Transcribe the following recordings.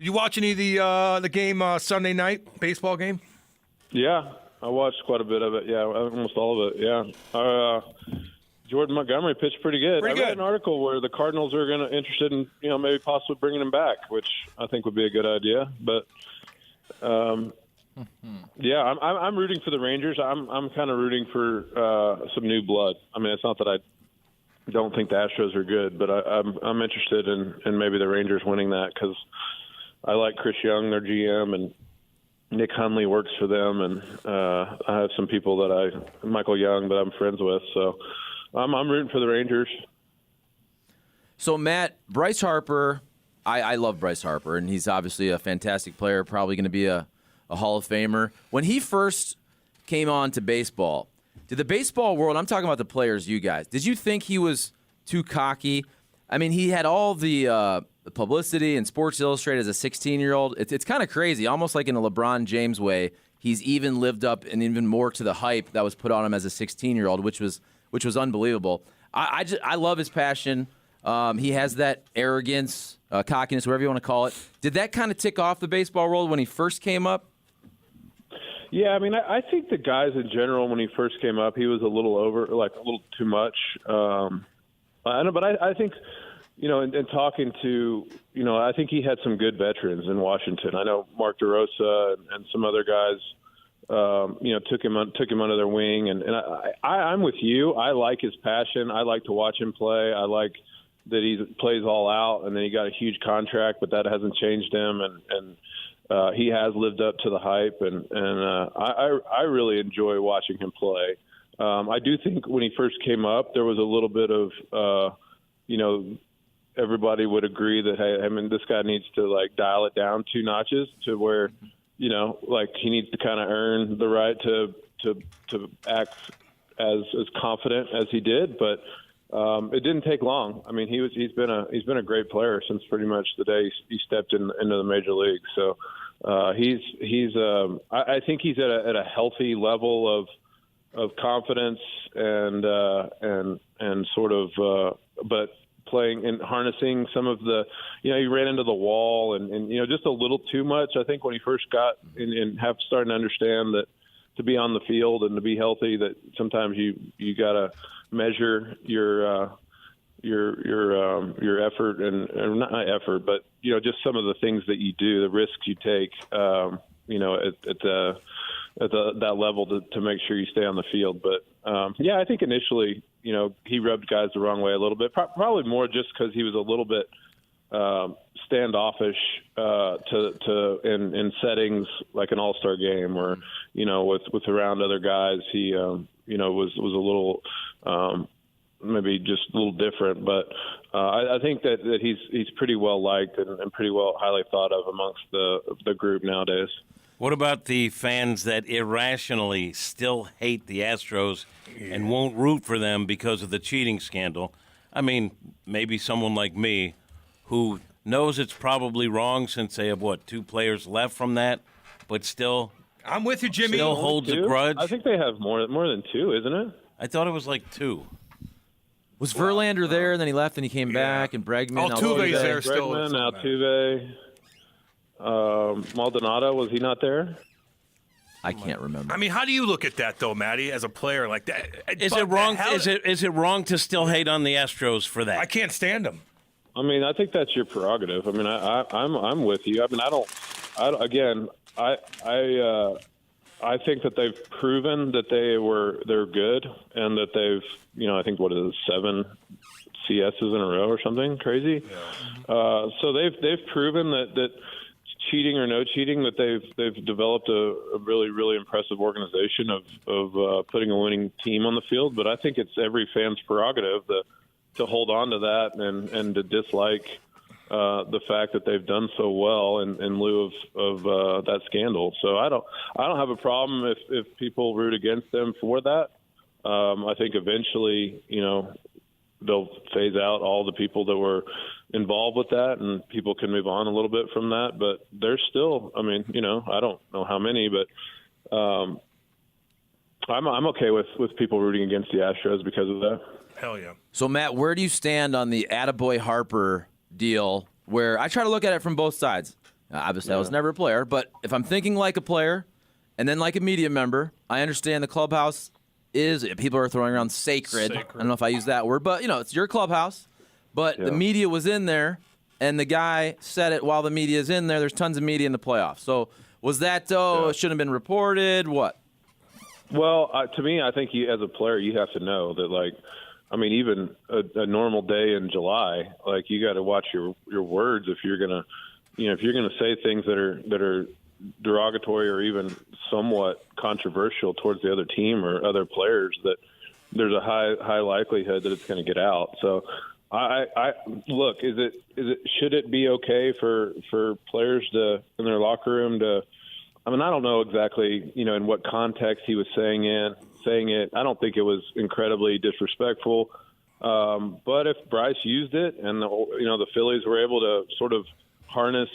You watch any of the game Sunday night baseball game? Yeah, I watched quite a bit of it. Yeah, almost all of it. Yeah, Jordan Montgomery pitched pretty good. I read an article where the Cardinals are interested in maybe possibly bringing him back, which I think would be a good idea. But yeah, I'm rooting for the Rangers. I'm kind of rooting for some new blood. I mean, it's not that I don't think the Astros are good, but I'm interested in maybe the Rangers winning that because I like Chris Young, their GM, and Nick Hundley works for them, and I have some people Michael Young, that I'm friends with. So I'm rooting for the Rangers. So, Matt, Bryce Harper, I love Bryce Harper, and he's obviously a fantastic player, probably going to be a Hall of Famer. When he first came on to baseball, did the baseball world, I'm talking about the players, you guys, did you think he was too cocky? I mean, he had all the publicity in Sports Illustrated as a 16-year-old. It's kind of crazy, almost like in a LeBron James way. He's even lived up and even more to the hype that was put on him as a 16-year-old, which was unbelievable. I love his passion. He has that arrogance, cockiness, whatever you want to call it. Did that kind of tick off the baseball world when he first came up? Yeah, I mean, I think the guys in general, when he first came up, he was a little a little too much. I know, but I think, in talking to, I think he had some good veterans in Washington. I know Mark DeRosa and some other guys, took him under their wing. And I'm with you. I like his passion. I like to watch him play. I like that he plays all out, and then he got a huge contract, but that hasn't changed him. And he has lived up to the hype, and I really enjoy watching him play. I do think when he first came up, there was a little bit of, everybody would agree that, hey, I mean, this guy needs to dial it down 2 notches to where, he needs to kind of earn the right to act as confident as he did, but. It didn't take long. I mean, he's been a great player since pretty much the day he stepped into the major league. So I think he's at a healthy level of confidence and sort of but playing and harnessing some of the he ran into the wall and just a little too much. I think when he first got and starting to understand that to be on the field and to be healthy, that sometimes you gotta measure your effort and not effort, but just some of the things that you do, the risks you take, at that level to make sure you stay on the field. But I think initially, he rubbed guys the wrong way a little bit, probably more just because he was a little bit standoffish in settings like an all-star game where with around other guys he was a little maybe just a little different, but I think that he's pretty well liked and pretty well highly thought of amongst the group nowadays. What about the fans that irrationally still hate the Astros and won't root for them because of the cheating scandal? I mean, maybe someone like me who knows it's probably wrong since they have, 2 players left from that, but still... I'm with you, Jimmy. Still holds a grudge. I think they have more than 2, isn't it? I thought it was like 2. Was Verlander there, and then he left, and he came back, and Bregman... Altuve's there still. Bregman, Altuve, Maldonado, was he not there? I can't remember. I mean, how do you look at that, though, Matty, as a player like that? Is it wrong? Is it wrong to still hate on the Astros for that? I can't stand them. I mean, I think that's your prerogative. I mean, I'm with you. I mean, I think that they've proven that they're good and that they've, I think 7 CSs in a row or something crazy. Yeah. So they've proven that cheating or no cheating, that they've developed a really, really impressive organization of putting a winning team on the field. But I think it's every fan's prerogative to hold on to that and to dislike the fact that they've done so well in lieu of that scandal. So I don't have a problem if people root against them for that. I think eventually, they'll phase out all the people that were involved with that, and people can move on a little bit from that. But there's still, I mean, I don't know how many, but I'm okay with people rooting against the Astros because of that. Hell yeah. So, Matt, where do you stand on the Attaboy Harper deal, where I try to look at it from both sides? Obviously, I was never a player, but if I'm thinking like a player and then like a media member, I understand the clubhouse is, people are throwing around sacred. I don't know if I use that word, but, it's your clubhouse. But the media was in there, and the guy said it while the media is in there. There's tons of media in the playoffs. So was that, it shouldn't have been reported? What? Well, to me, I think as a player, you have to know that, even a normal day in July, you got to watch your words if you're gonna, if you're gonna say things that are derogatory or even somewhat controversial towards the other team or other players, that there's a high likelihood that it's going to get out. So, I look, should it be okay for players to in their locker room to? I mean, I don't know exactly, in what context he was saying it. I don't think it was incredibly disrespectful. But if Bryce used it and the Phillies were able to sort of harness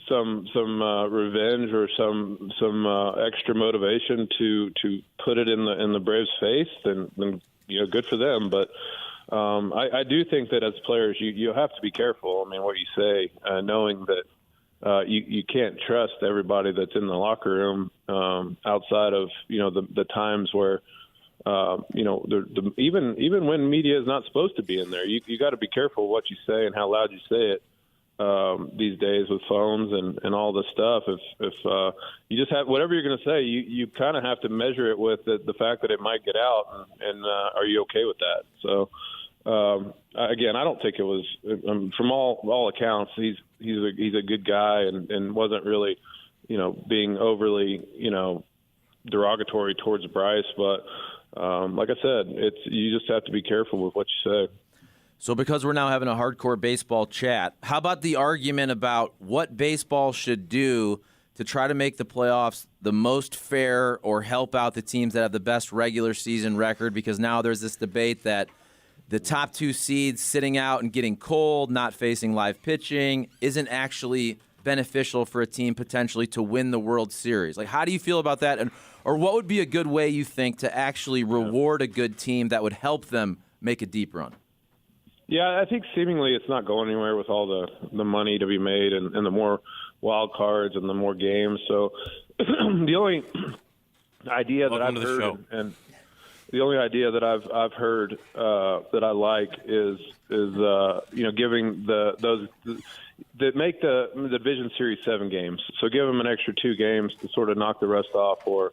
some revenge or some extra motivation to put it in the Braves' face, then good for them. But I do think that as players, you have to be careful. I mean, what you say, knowing that. You can't trust everybody that's in the locker room outside of the times where even when media is not supposed to be in there, you got to be careful what you say and how loud you say it these days with phones and all this stuff. If you just have whatever you're going to say, you kind of have to measure it with the fact that it might get out, and are you okay with that? So. Again, I don't think it was. From all accounts, he's a good guy and wasn't really, being overly, derogatory towards Bryce. But like I said, you just have to be careful with what you say. So because we're now having a hardcore baseball chat, how about the argument about what baseball should do to try to make the playoffs the most fair or help out the teams that have the best regular season record? Because now there's this debate that the top two seeds sitting out and getting cold, not facing live pitching, isn't actually beneficial for a team potentially to win the World Series. How do you feel about that? Or what would be a good way, you think, to actually reward a good team that would help them make a deep run? Yeah, I think seemingly it's not going anywhere with all the money to be made and the more wild cards and the more games. So the only idea that I've heard and the only idea that I've heard that I like is giving those that make the division series 7 games. So give them an extra 2 games to sort of knock the rest off, or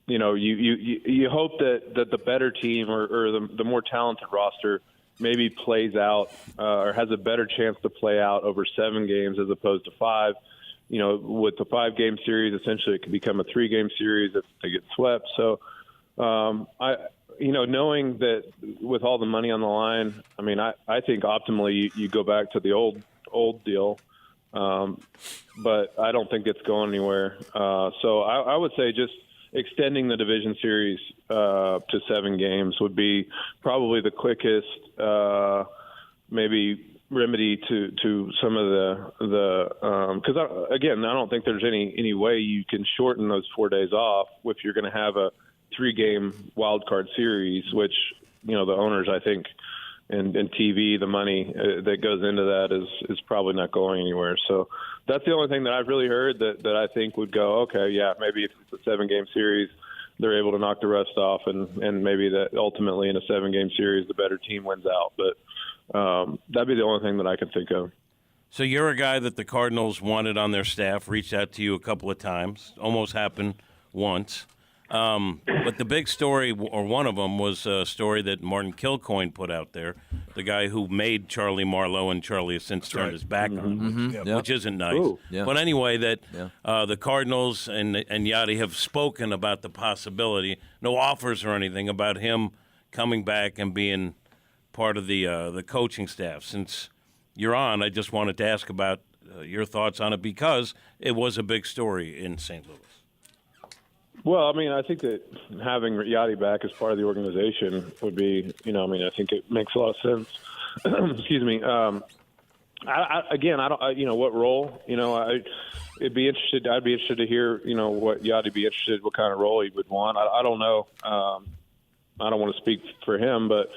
you hope that the better team or the more talented roster maybe plays out or has a better chance to play out over 7 games as opposed to 5. With the 5-game series, essentially it could become a 3-game series if they get swept. So. Knowing that with all the money on the line, I mean, I think optimally you go back to the old deal, but I don't think it's going anywhere. So I would say just extending the division series to 7 games would be probably the quickest, maybe remedy to some of the because again, I don't think there's any way you can shorten those 4 days off if you're going to have a 3-game wild card series, which the owners, I think, and TV, the money that goes into that is probably not going anywhere. So that's the only thing that I've really heard that I think would go, okay, yeah, maybe if it's a 7-game series, they're able to knock the rest off, and maybe that ultimately in a 7-game series the better team wins out. But that'd be the only thing that I can think of. So you're a guy that the Cardinals wanted on their staff, reached out to you a couple of times, almost happened once. But the big story, or one of them, was a story that Martin Kilcoyne put out there, the guy who made Charlie Marlowe, and Charlie has since turned his back on him, which isn't nice. But anyway, that the Cardinals and Yadier have spoken about the possibility, no offers or anything, about him coming back and being part of the coaching staff. Since you're on, I just wanted to ask about your thoughts on it because it was a big story in St. Louis. Well, I mean, I think that having Yadier back as part of the organization would be, I think it makes a lot of sense. Excuse me. I don't, what role, I'd be interested to hear, what Yadier be interested, what kind of role he would want. I don't know. I don't want to speak for him, but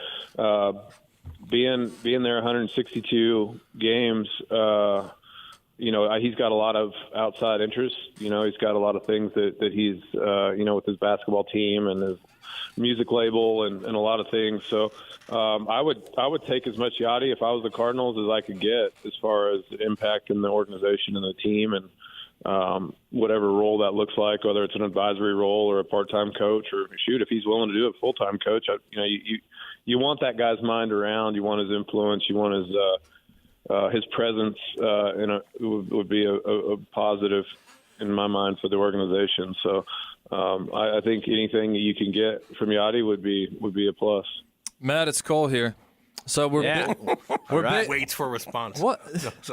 being there 162 games, he's got a lot of outside interests. He's got a lot of things that he's, with his basketball team and his music label and a lot of things. So I would take as much Yachty if I was the Cardinals as I could get as far as impact in the organization and the team and whatever role that looks like, whether it's an advisory role or a part-time coach or shoot, if he's willing to do it full-time coach, you want that guy's mind around. You want his influence. You want his presence would be a positive in my mind for the organization. So I think anything you can get from Yachty would be a plus. Matt, it's Cole here. So we're Waits for a response. What?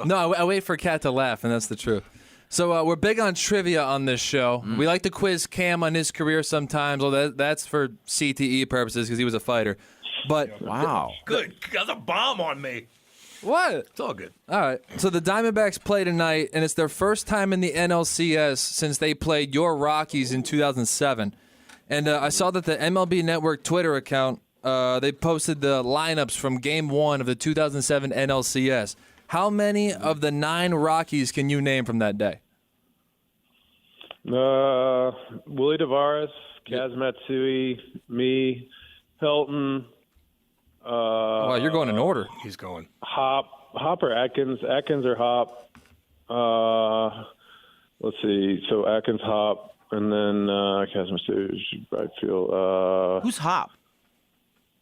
No, I wait for Kat to laugh, and that's the truth. So we're big on trivia on this show. We like to quiz Cam on his career sometimes. Well, that's for CTE purposes because he was a fighter. But Wow. Good. That's a bomb on me. what? It's all good. All right. So the Diamondbacks play tonight, and it's their first time in the NLCS since they played your Rockies in 2007. And I saw that the MLB Network Twitter account, they posted the lineups from Game 1 of the 2007 NLCS. How many of the 9 Rockies can you name from that day? Willie Tavares, Kaz Matsui, me, Helton. Wow, you're going in order. He's going. Hop or Atkins? Atkins or Hop? Let's see. So Atkins, Hop, and then Kaz Matsui, right field. Who's Hop?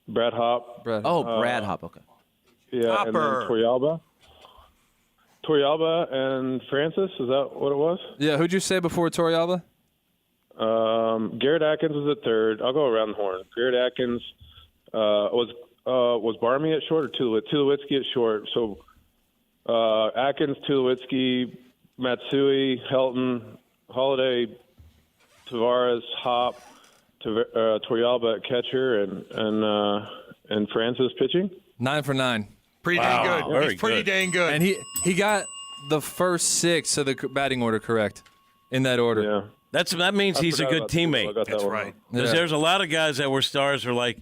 Brad Hop. Brad. Oh, Brad Hop. Okay. Yeah, Hopper. and then Torrealba and Francis. Is that what it was? Yeah, who'd you say before Torrealba? Garrett Atkins was at third. I'll go around the horn. Garrett Atkins was Barmy at short or Tulowitzki at short. So Atkins, Tulowitzki, Matsui, Helton, Holliday, Tavares, Hop, Torrealba at catcher, and Francis pitching. 9 for 9. Pretty dang good. Very He's pretty good. dang good. And he got the first 6 of the batting order correct in that order. Yeah. That means he's a forgot good about Tulo. I teammate. got that That's one right. wrong. Because Yeah. there's a lot of guys that were stars who are like,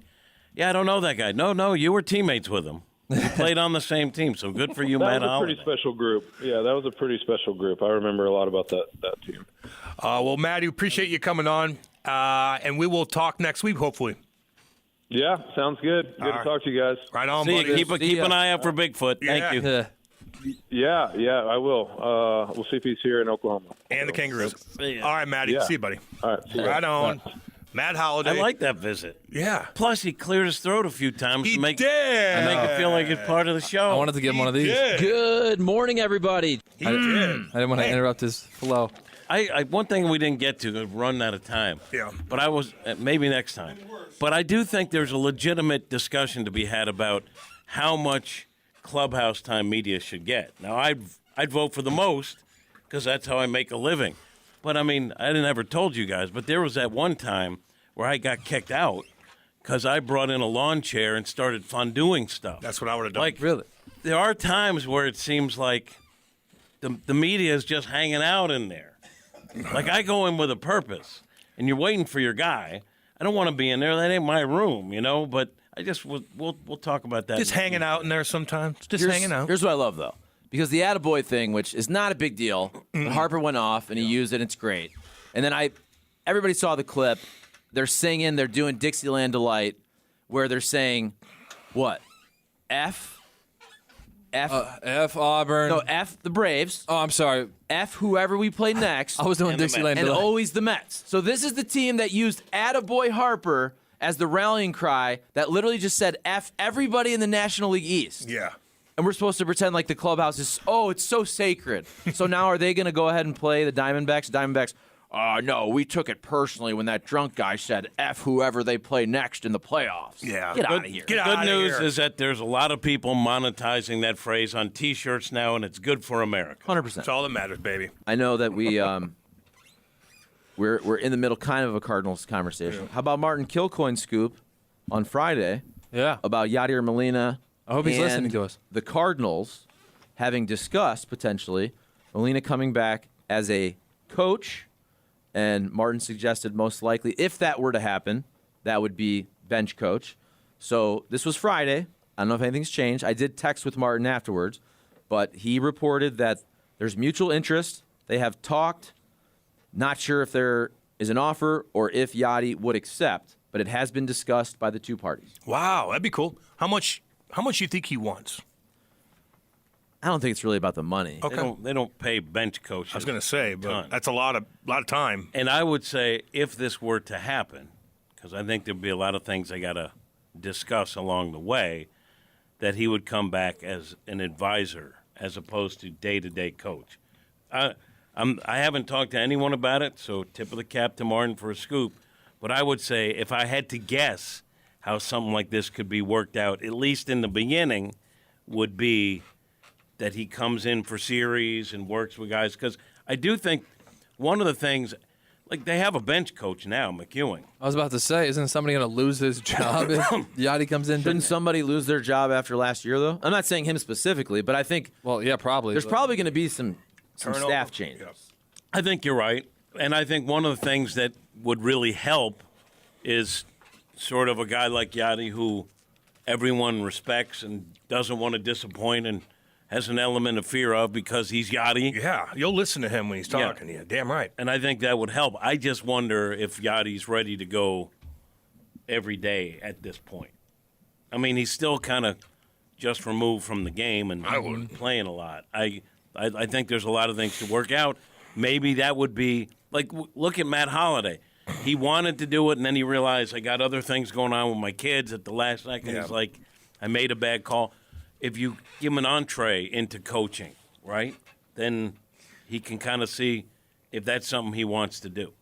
yeah, I don't know that guy. No, you were teammates with him. You played on the same team, so good for you, That Matt was a Holliday. pretty special group. Yeah, that was a pretty special group. I remember a lot about that team. Well, Maddie, appreciate you coming on, and we will talk next week, hopefully. Yeah, sounds good. Good to talk to you guys. Right on, See, buddy. keep an eye out for Bigfoot. Thank you. Yeah. Yeah, I will. We'll see if he's here in Oklahoma. And the Kangaroos. See ya. All right, Maddie. Yeah. See you, buddy. All right. See you Right guys. on. Matt Holliday. I like that visit. Yeah. Plus, he cleared his throat a few times He to make did. it feel like it's part of the show. I wanted to give him one of these. Did. Good morning, everybody. He did. I didn't want to interrupt his flow. One thing we didn't get to, we've run out of time. Yeah. But I was maybe next time. But I do think there's a legitimate discussion to be had about how much clubhouse time media should get. Now, I'd vote for the most because that's how I make a living. But I mean, I never told you guys, but there was that one time where I got kicked out because I brought in a lawn chair and started fonduing stuff. That's what I would have done. Like, Really? there are times where it seems like the media is just hanging out in there. Like, I go in with a purpose, and you're waiting for your guy. I don't want to be in there. That ain't my room, But I just we'll talk about that. Just hanging out in there sometimes. Just hanging out. Here's what I love, though. Because the attaboy thing, which is not a big deal, but Harper went off, and he used it, and it's great. And then everybody saw the clip. They're singing. They're doing Dixieland Delight, where they're saying, what? F Auburn. No, F the Braves. Oh, I'm sorry. F whoever we play next. I was doing And the Dixieland and Delight. always the Mets. So this is the team that used attaboy Harper as the rallying cry that literally just said F everybody in the National League East. Yeah. And we're supposed to pretend like the clubhouse is, it's so sacred. So now are they going to go ahead and play the Diamondbacks? Diamondbacks, no, we took it personally when that drunk guy said F whoever they play next in the playoffs. Yeah. Get out of here. Get Good outta news here. is that there's a lot of people monetizing that phrase on T-shirts now, and it's good for America. 100%. That's all that matters, baby. I know that we're in the middle kind of a Cardinals conversation. How about Martin Kilcoyne's scoop on Friday Yeah. about Yadier Molina? I hope he's and listening to us. The Cardinals having discussed potentially Molina coming back as a coach, and Martin suggested most likely, if that were to happen, that would be bench coach. So this was Friday. I don't know if anything's changed. I did text with Martin afterwards, but he reported that there's mutual interest. They have talked. Not sure if there is an offer or if Yadi would accept, but it has been discussed by the two parties. Wow, that'd be cool. How much do you think he wants? I don't think it's really about the money. Okay. They don't pay bench coaches. I was going to say, but ton. that's a lot of time. And I would say if this were to happen, because I think there'd be a lot of things I got to discuss along the way, that he would come back as an advisor as opposed to day-to-day coach. I haven't talked to anyone about it, so tip of the cap to Martin for a scoop. But I would say if I had to guess how something like this could be worked out, at least in the beginning, would be that he comes in for series and works with guys. Because I do think one of the things, like they have a bench coach now, McEwing. I was about to say, isn't somebody going to lose his job if Yadi comes in? Shouldn't somebody lose their job after last year, though? I'm not saying him specifically, but I think Well, yeah, probably. there's probably going to be some Turnover. staff changes. Yeah. I think you're right. And I think one of the things that would really help is sort of a guy like Yadi who everyone respects and doesn't want to disappoint and has an element of fear of because he's Yadi. Yeah, you'll listen to him when he's talking. Yeah, damn right. And I think that would help. I just wonder if Yadi's ready to go every day at this point. I mean, he's still kind of just removed from the game and playing a lot. I think there's a lot of things to work out. Maybe that would be like look at Matt Holliday. He wanted to do it, and then he realized I got other things going on with my kids at the last second. Yeah. He's like, I made a bad call. If you give him an entree into coaching, right, then he can kind of see if that's something he wants to do.